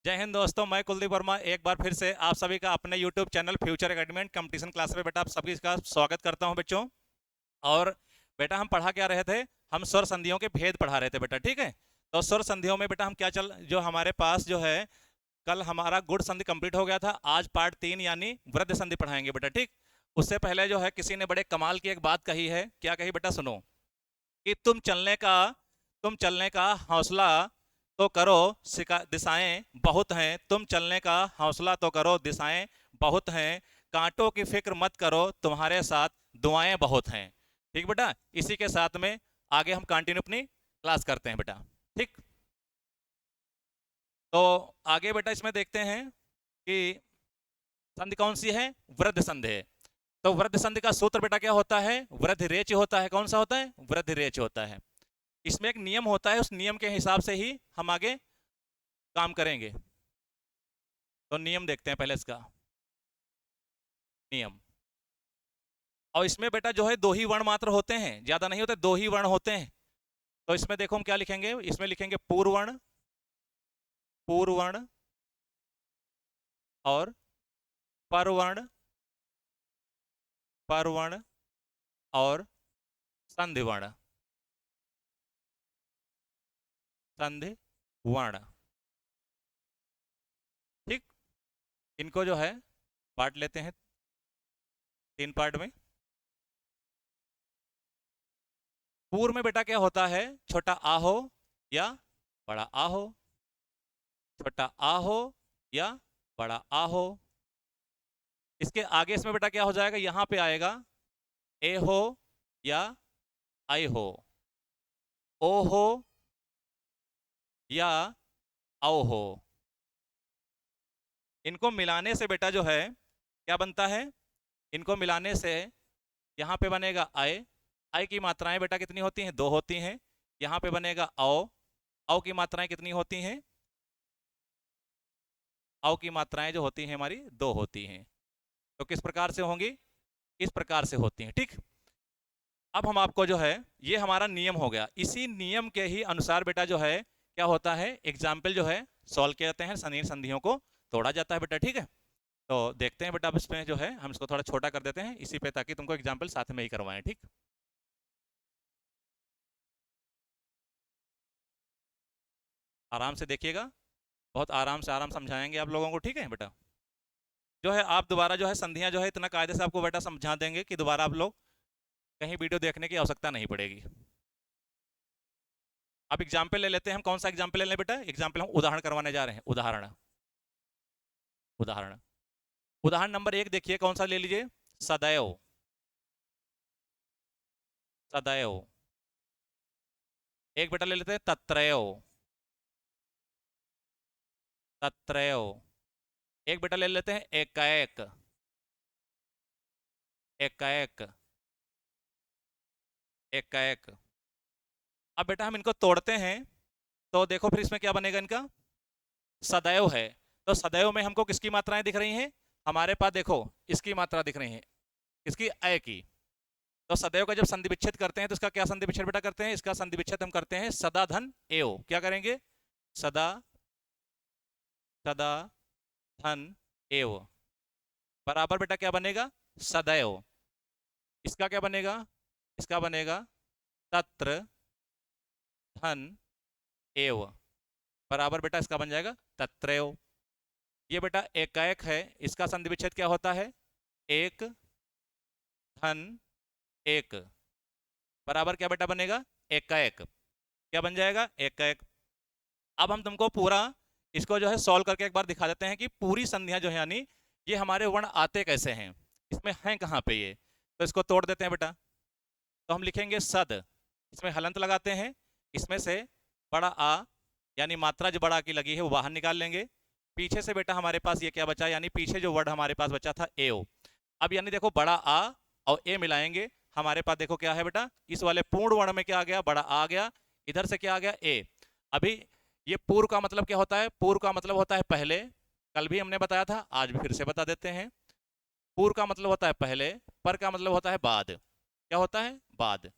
जय हिंद दोस्तों, मैं कुलदीप वर्मा एक बार फिर से आप सभी का अपने YouTube channel future academy and competition class में बेटा आप सभी का स्वागत करता हूं बच्चों। और बेटा हम पढ़ा क्या रहे थे? हम स्वर संधियों के भेद पढ़ा रहे थे बेटा, ठीक है। तो स्वर संधियों में बेटा हम क्या चल जो हमारे पास जो है, कल हमारा गुण संधि कंप्लीट हो गया था। आज पार्ट 3 यानी वृद्ध संधि पढ़ाएंगे बेटा, ठीक। उससे पहले जो है किसी ने बड़े कमाल की एक बात कही है। क्या कही बेटा? सुनो कि तुम चलने का हौसला तो करो, दिशाएं बहुत हैं। तुम चलने का हौसला तो करो, दिशाएं बहुत हैं। कांटों की फिक्र मत करो, तुम्हारे साथ दुआएं बहुत हैं। ठीक बेटा, इसी के साथ में आगे हम कंटिन्यू अपनी क्लास करते हैं बेटा, ठीक। तो आगे बेटा इसमें देखते हैं कि संधि कौन सी है? वृद्ध संधि है। तो वृद्ध संधि का सूत्र बेटा क्या होता है? वृद्ध रेच होता है। कौन सा होता है? वृद्ध रेच होता है। इसमें एक नियम होता है, उस नियम के हिसाब से ही हम आगे काम करेंगे। तो नियम देखते हैं पहले इसका नियम। और इसमें बेटा जो है दो ही वर्ण मात्र होते हैं, ज्यादा नहीं होते, दो ही वर्ण होते हैं। तो इसमें देखो हम क्या लिखेंगे, इसमें लिखेंगे पूर्ववर्ण, पूर्ववर्ण और परवर्ण, परवर्ण और संधिवर्ण, संधिवर्ण, ठीक। इनको जो है पार्ट लेते हैं, 3 पार्ट में। पूर्व में बेटा क्या होता है? छोटा आ हो या बड़ा आ हो, छोटा आ हो या बड़ा आ हो। इसके आगे इसमें बेटा क्या हो जाएगा? यहां पे आएगा ए हो या आई हो, ओ हो या औ हो। इनको मिलाने से बेटा जो है क्या बनता है? इनको मिलाने से यहां पे बनेगा आय। आय की मात्राएं बेटा कितनी होती हैं? 2 होती हैं। यहां पे बनेगा औ। औ की मात्राएं कितनी होती हैं? औ की मात्राएं जो होती हैं हमारी 2 होती हैं। तो किस प्रकार से होंगी? इस प्रकार से होती हैं, ठीक। अब हम आपको जो है, ये हमारा नियम हो गया। इसी नियम के ही अनुसार बेटा जो है क्या होता है, एग्जाम्पल जो है सॉल्व किए जाते हैं, संधियों को तोड़ा जाता है बेटा, ठीक है। तो देखते हैं बेटा, अब इसमें जो है हम इसको थोड़ा छोटा कर देते हैं इसी पे, ताकि तुमको एग्जाम्पल साथ में ही करवाएं, ठीक। आराम से देखिएगा, बहुत आराम से समझाएंगे आप लोगों को, ठीक है बेटा। जो है आप दोबारा जो है संधियां जो है इतना कायदे से आपको बेटा समझा देंगे कि दोबारा आप लोग कहीं वीडियो देखने की आवश्यकता नहीं पड़ेगी। अब एग्जाम्पल ले लेते हैं हम। कौन सा एग्जाम्पल ले लें बेटा? एग्जाम्पल हम उदाहरण करवाने जा रहे हैं। उदाहरण, उदाहरण, उदाहरण नंबर 1 देखिए, कौन सा ले लीजिए? सदैव, सदैव। एक बेटा ले लेते हैं तत्रैव, तत्रैव। एक बेटा ले लेते हैं एकैक, एकैक, एकैक। अब बेटा हम इनको तोड़ते हैं, तो देखो फिर इसमें क्या बनेगा इनका? सदैव है। तो सदैव में हमको किसकी मात्राएं दिख रही हैं? हमारे पास देखो इसकी मात्रा दिख रही है, इसकी अय की। तो सदैव का जब संधि विच्छेद करते हैं तो इसका क्या संधि विच्छेद बेटा करते हैं? इसका संधि विच्छेद हम करते हैं सदा धन एव। क्या करेंगे? सदा, सदा धन एव बराबर बेटा क्या बनेगा? सदैव। इसका क्या बनेगा? इसका बनेगा तत्र धन एव बराबर बेटा इसका बन जाएगा तत्रैव। ये बेटा एकाएक है, इसका संधि विच्छेद क्या होता है? एक धन एक बराबर क्या बेटा बनेगा? एकाएक। क्या बन जाएगा? एकाएक। अब हम तुमको पूरा इसको जो है सॉल्व करके एक बार दिखा देते हैं कि पूरी संधियां जो है, यानी ये हमारे वर्ण आते कैसे हैं, इसमें हैं कहाँ पे ये। तो इसको तोड़ देते हैं बेटा। तो हम लिखेंगे सद, इसमें हलंत लगाते हैं, इसमें से बड़ा आ यानी मात्रा जो बड़ा की लगी है वो बाहर निकाल लेंगे। पीछे से बेटा हमारे पास ये क्या बचा, यानी पीछे जो वर्ड हमारे पास बचा था एओ। अब यानी देखो बड़ा आ और ए मिलाएंगे, हमारे पास देखो क्या है बेटा, इस वाले पूर्ण वर्ण में क्या आ गया? बड़ा आ गया। इधर से क्या आ गया? ए। अभी ये पूर्व का मतलब क्या होता है? पूर्व का मतलब होता है पहले। कल भी हमने बताया था, आज भी फिर से बता देते हैं। पूर्व का मतलब होता है पहले, पर का मतलब होता है बाद। क्या होता है? बाद।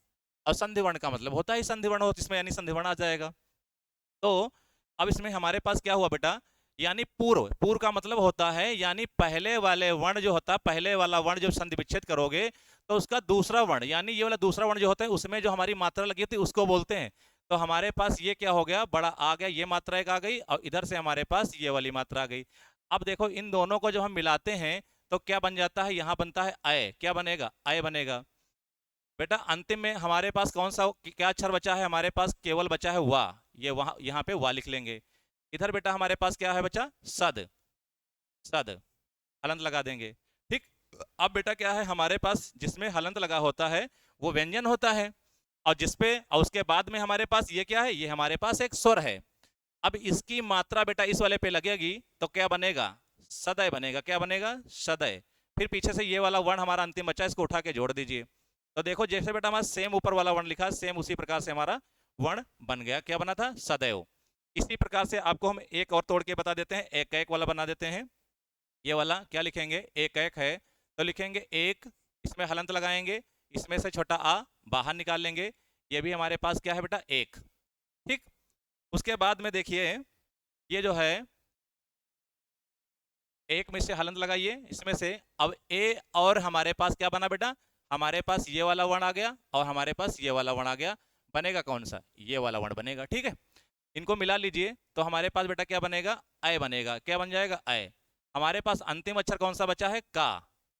और संधिवर्ण का मतलब होता है संधिवर्ण हो, इसमें यानी संधिवर्ण आ जाएगा। तो अब इसमें हमारे पास क्या हुआ बेटा, यानी पूर्व, पूर्व का मतलब होता है यानी पहले वाले वर्ण जो होता है, पहले वाला वर्ण जब संधि विच्छेद करोगे तो उसका दूसरा वर्ण, यानी ये वाला दूसरा वर्ण जो होता है उसमें जो हमारी मात्रा लगी होती है उसको बोलते हैं। तो हमारे पास ये क्या हो गया, बड़ा आ गया, ये मात्रा एक आ गई और इधर से हमारे पास ये वाली मात्रा आ गई। अब देखो इन दोनों को जब हम मिलाते हैं तो क्या बन जाता है, यहां बनता है अय, क्या बनेगा, अय बनेगा। बेटा अंतिम में हमारे पास कौन सा क्या अक्षर बचा है, हमारे पास केवल बचा है वा, ये वहां यहाँ पे वा लिख लेंगे। इधर बेटा हमारे पास क्या है बचा, सद, सद, हलंत लगा देंगे। ठीक, अब बेटा क्या है हमारे पास, जिसमें हलंत लगा होता है वो व्यंजन होता है, और जिसपे और उसके बाद में हमारे पास ये क्या है, ये हमारे पास एक स्वर है। अब इसकी मात्रा बेटा इस वाले पे लगेगी तो क्या बनेगा, सदय बनेगा, क्या बनेगा, सदय। फिर पीछे से ये वाला वर्ण हमारा अंतिम बचा, इसको उठा के जोड़ दीजिए। तो देखो जैसे बेटा हमारा सेम ऊपर वाला वर्ण लिखा, सेम उसी प्रकार से हमारा वर्ण बन गया, क्या बना था, सदैव। इसी प्रकार से आपको हम एक और तोड़ के बता देते हैं, एक एक वाला बना देते हैं। ये वाला क्या लिखेंगे, एक एक है तो लिखेंगे एक, इसमें हलंत लगाएंगे, इसमें से छोटा आ बाहर निकाल लेंगे, ये भी हमारे पास क्या है बेटा, एक। ठीक, उसके बाद में देखिए ये जो है एक में से हलंत लगाइए इसमें से, अब ए और हमारे पास क्या बना बेटा, हमारे पास ये वाला वर्ण आ गया और हमारे पास ये वाला वर्ण आ गया, बनेगा कौन सा, ये वाला वर्ण बनेगा। ठीक है, इनको मिला लीजिए तो हमारे पास बेटा क्या बनेगा, अय बनेगा, क्या बन जाएगा, अय। हमारे पास अंतिम अक्षर कौन सा बचा है, का,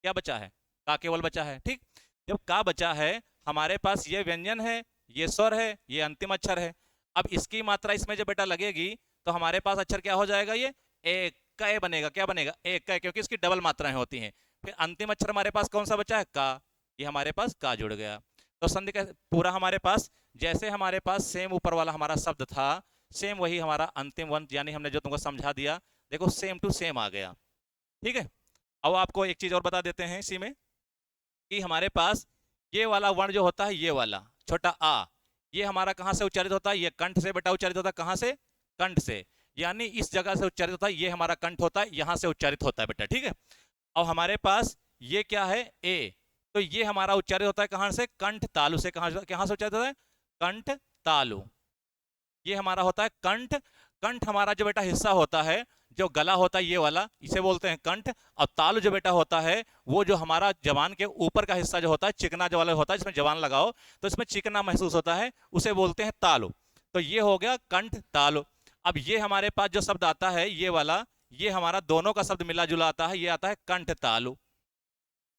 क्या बचा है, का केवल बचा है। ठीक, जब का बचा है हमारे पास ये व्यंजन है, ये स्वर है, ये अंतिम अक्षर है। अब इसकी मात्रा इसमें जब बेटा लगेगी तो हमारे पास अक्षर क्या हो जाएगा, ये एक क बनेगा, क्या बनेगा, एक क, क्योंकि इसकी डबल मात्राएं होती हैं। फिर अंतिम अक्षर हमारे पास कौन सा बचा है, का, ये हमारे पास का जुड़ गया। तो संधि का पूरा हमारे पास, जैसे हमारे पास सेम ऊपर वाला हमारा शब्द था, सेम वही हमारा अंतिम वर्ण, यानी हमने जो तुमको समझा दिया, देखो सेम टू सेम आ गया। ठीक है, अब आपको एक चीज और बता देते हैं इसी में, कि हमारे पास ये वाला वर्ण जो होता है, ये वाला छोटा आ, ये हमारा कहाँ से उच्चारित होता है, ये कंठ से बेटा उच्चारित होता है, कहाँ से, कंठ से, यानी इस जगह से उच्चारित होता है, ये हमारा कंठ होता है, यहां से उच्चारित होता है बेटा। ठीक है, और हमारे पास ये क्या है, ए, तो ये हमारा उच्चारित होता है कहां से, कंठ तालु से, कहां कहां से उच्चारित होता है, कंठ तालु, ये हमारा होता है कंठ। कंठ हमारा जो बेटा हिस्सा होता है, जो गला होता है ये वाला, इसे बोलते हैं कंठ। और तालु जो बेटा होता है वो जो हमारा जबान के ऊपर का हिस्सा जो होता है, चिकना जो वाला होता है, जिसमें जबान लगाओ तो इसमें चिकना महसूस होता है, उसे बोलते हैं तालु। तो ये हो गया कंठ तालु। अब ये हमारे पास जो शब्द आता है ये वाला, ये हमारा दोनों का शब्द मिला जुला आता है, ये आता है कंठ तालु,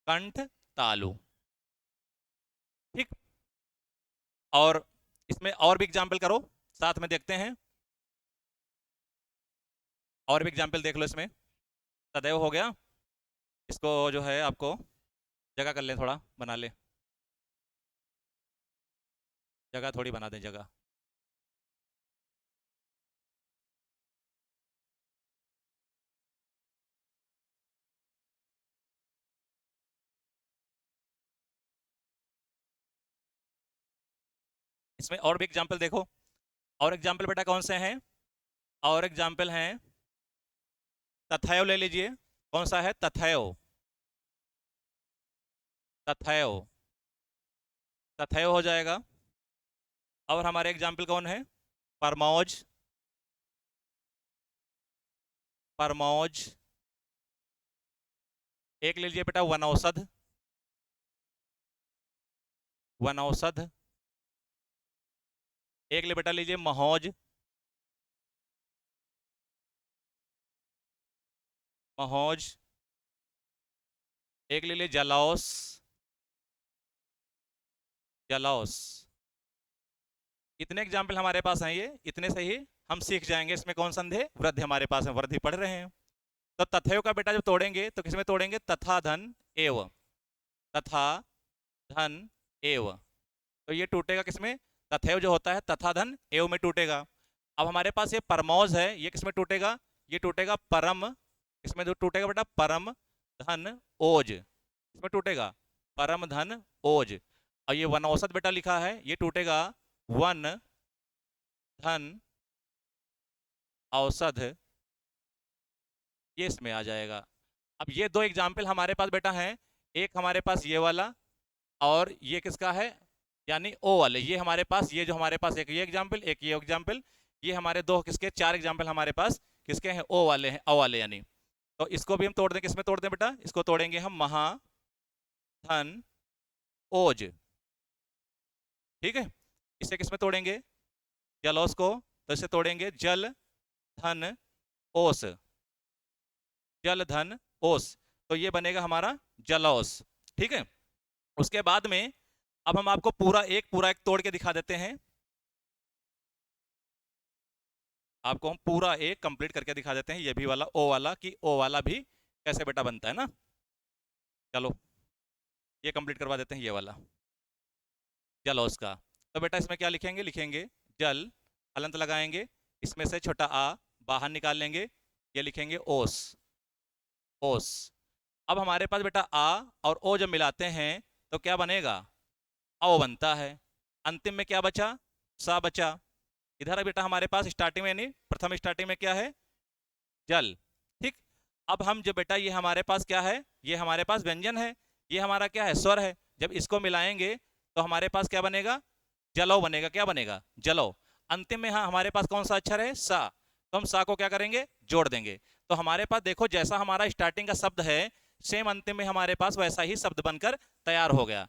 कंठ तालु। ठीक, और इसमें और भी एग्जाम्पल करो, साथ में देखते हैं, और भी एग्जाम्पल देख लो इसमें। सदैव हो गया, इसको जो है आपको जगह कर ले, थोड़ा बना ले, जगह थोड़ी बना दे, जगह। इसमें और भी एग्जाम्पल देखो, और एग्जाम्पल बेटा कौन से हैं, और एग्जाम्पल हैं, तथैव ले लीजिए, कौन सा है, तथैव, तथैव, तथैव हो जाएगा। और हमारे एग्जाम्पल कौन है, परमौज, परमौज। एक ले लीजिए बेटा वनौषध, वनौषध। एक ले बेटा लीजिए महौज, महौज। एक ले लीजिए जलौस, जलौस। इतने एग्जाम्पल हमारे पास हैं, ये इतने से ही हम सीख जाएंगे इसमें कौन संधि है, वृद्धि हमारे पास है, वृद्धि पढ़ रहे हैं। तो तथैव का बेटा जब तोड़ेंगे तो किसमें तोड़ेंगे, तथा धन एव, तथा धन एव। तो ये टूटेगा किसमें, तथैव जो होता है तथा धन एव में टूटेगा। अब हमारे पास ये परमौज है, ये किसमें टूटेगा, ये टूटेगा परम, इसमें जो टूटेगा बेटा परम धन ओज, इसमें टूटेगा परम धन ओज। और ये वनौषध बेटा लिखा है, ये टूटेगा वन धन औषध, ये इसमें आ जाएगा। अब ये दो एग्जाम्पल हमारे पास बेटा हैं, एक हमारे पास ये वाला और ये किसका है, यानी ओ वाले, ये हमारे पास, ये जो हमारे पास एक ये एग्जाम्पल, एक ये एग्जाम्पल, ये हमारे दो किसके, चार एग्जाम्पल हमारे पास किसके हैं, ओ वाले हैं, अ वाले यानी। तो इसको भी हम तोड़ दें, किसमें तोड़ दें बेटा, इसको तोड़ेंगे हम महा धन ओज, ठीक है। इसे किसमें तोड़ेंगे, जलोस को, तो इसे तोड़ेंगे जल धन ओस, जल धन ओस, तो ये बनेगा हमारा जलौस, ठीक है। उसके बाद में अब हम आपको पूरा एक तोड़ के दिखा देते हैं, आपको हम पूरा एक कंप्लीट करके दिखा देते हैं, ये भी वाला ओ वाला, कि ओ वाला भी कैसे बेटा बनता है ना। चलो ये कंप्लीट करवा देते हैं, ये वाला जलौस का। तो बेटा इसमें क्या लिखेंगे, लिखेंगे जल, हलंत लगाएंगे, इसमें से छोटा आ बाहर निकाल लेंगे, ये लिखेंगे ओस, ओस। अब हमारे पास बेटा आ और ओ जब मिलाते हैं तो क्या बनेगा, आओ बनता है। अंतिम में क्या बचा, सा बचा। इधर बेटा हमारे पास स्टार्टिंग में, यानी प्रथम स्टार्टिंग में क्या है, जल, ठीक। अब हम जो बेटा ये हमारे पास क्या है, ये हमारे पास व्यंजन है, ये हमारा क्या है, स्वर है। जब इसको मिलाएंगे तो हमारे पास क्या बनेगा, जलो बनेगा, क्या बनेगा, जलो। अंतिम में हाँ हमारे पास कौन सा अक्षर है, सा, तो हम सा को क्या करेंगे, जोड़ देंगे। तो हमारे पास देखो जैसा हमारा स्टार्टिंग का शब्द है, सेम अंतिम में हमारे पास वैसा ही शब्द बनकर तैयार हो गया।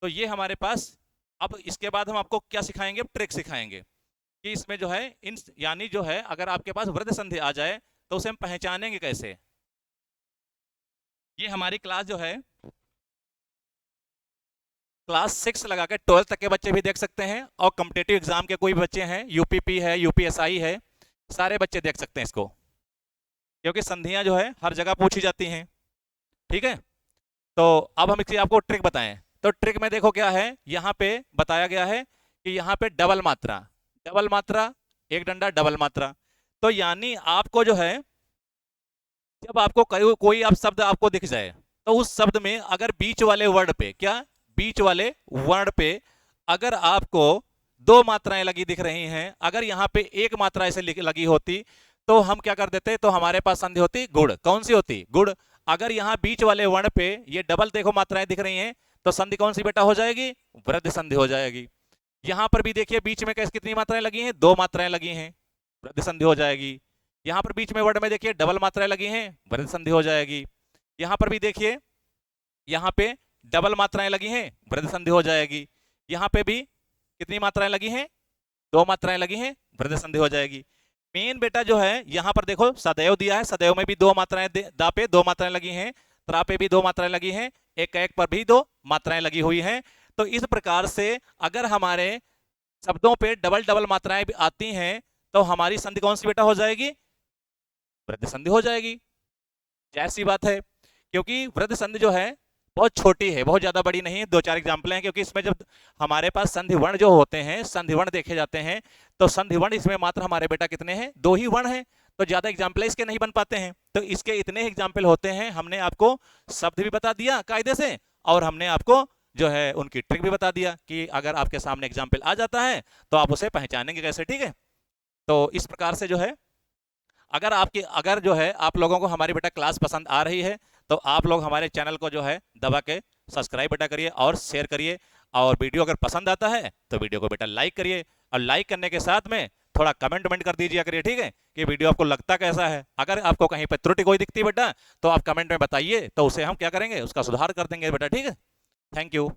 तो ये हमारे पास, अब इसके बाद हम आपको क्या सिखाएंगे, ट्रिक सिखाएंगे कि इसमें जो है इन, यानी जो है अगर आपके पास वृद्ध संधि आ जाए तो उसे हम पहचानेंगे कैसे। ये हमारी क्लास जो है क्लास 6 लगा के 12 तक के बच्चे भी देख सकते हैं, और कॉम्पिटिटिव एग्जाम के कोई बच्चे हैं, यूपीपी है, यूपीएसआई है, सारे बच्चे देख सकते हैं इसको, क्योंकि संधियां जो है हर जगह पूछी जाती हैं, ठीक है। तो अब हम इसकी आपको ट्रिक बताएं, तो ट्रिक में देखो क्या है, यहाँ पे बताया गया है कि यहाँ पे डबल मात्रा, डबल मात्रा, एक डंडा डबल मात्रा। तो यानी आपको जो है जब आपको कोई आप शब्द आपको दिख जाए तो उस शब्द में अगर बीच वाले वर्ड पे, क्या बीच वाले वर्ड पे अगर आपको दो मात्राएं लगी दिख रही हैं, अगर यहाँ पे एक मात्रा ऐसे लगी होती तो हम क्या कर देते, तो हमारे पास संधि होती गुड़, कौन सी होती, गुड़। अगर यहाँ बीच वाले वर्ण पे ये डबल देखो मात्राएं दिख रही हैं, तो संधि कौन सी बेटा हो जाएगी, वृद्ध संधि हो जाएगी। यहां पर भी देखिए बीच में कैसे कितनी मात्राएं लगी हैं, दो मात्राएं लगी हैं, वृद्ध संधि हो जाएगी। यहां पर बीच में वर्ड में देखिए डबल मात्राएं लगी हैं, वृद्ध संधि हो जाएगी। यहां पर भी देखिए, यहां पे डबल मात्राएं लगी हैं, वृद्ध संधि हो जाएगी। यहां पे भी कितनी मात्राएं लगी हैं, दो मात्राएं लगी हैं, वृद्ध संधि हो जाएगी। मेन बेटा जो है यहां पर देखो सदैव दिया है, सदैव में भी दो मात्राएं, दा पे दो मात्राएं लगी हैं, त्रा पे भी दो मात्राएं लगी हैं, एक एक पर भी दो मात्राएं लगी हुई हैं। तो इस प्रकार से अगर हमारे शब्दों पे डबल डबल मात्राएं भी आती हैं तो हमारी संधि कौन सी बेटा हो जाएगी, वृद्ध संधि हो जाएगी। जैसी बात है, क्योंकि वृद्ध संधि जो है बहुत छोटी है, बहुत ज्यादा बड़ी नहीं है, दो चार एग्जाम्पल हैं, क्योंकि इसमें जब हमारे पास संधि वर्ण जो होते हैं, संधि वर्ण देखे जाते हैं, तो संधि वर्ण इसमें मात्र हमारे बेटा कितने हैं, दो ही वर्ण हैं, तो ज्यादा एग्जाम्पल इसके नहीं बन पाते हैं। तो इसके इतने एग्जाम्पल होते हैं। हमने आपको शब्द भी बता दिया कायदे से, और हमने आपको जो है उनकी ट्रिक भी बता दिया कि अगर आपके सामने एग्जाम्पल आ जाता है तो आप उसे पहचानेंगे कैसे, ठीक है। तो इस प्रकार से जो है अगर जो है आप लोगों को हमारी बेटा क्लास पसंद आ रही है तो आप लोग हमारे चैनल को जो है दबा के सब्सक्राइब बेटा करिए और शेयर करिए, और वीडियो अगर पसंद आता है तो वीडियो को बेटा लाइक करिए, और लाइक करने के साथ में थोड़ा कमेंट कर दीजिए करिए, ठीक है, कि वीडियो आपको लगता कैसा है। अगर आपको कहीं पर त्रुटि कोई दिखती बेटा तो आप कमेंट में बताइए, तो उसे हम क्या करेंगे, उसका सुधार कर देंगे बेटा, ठीक है। Thank you.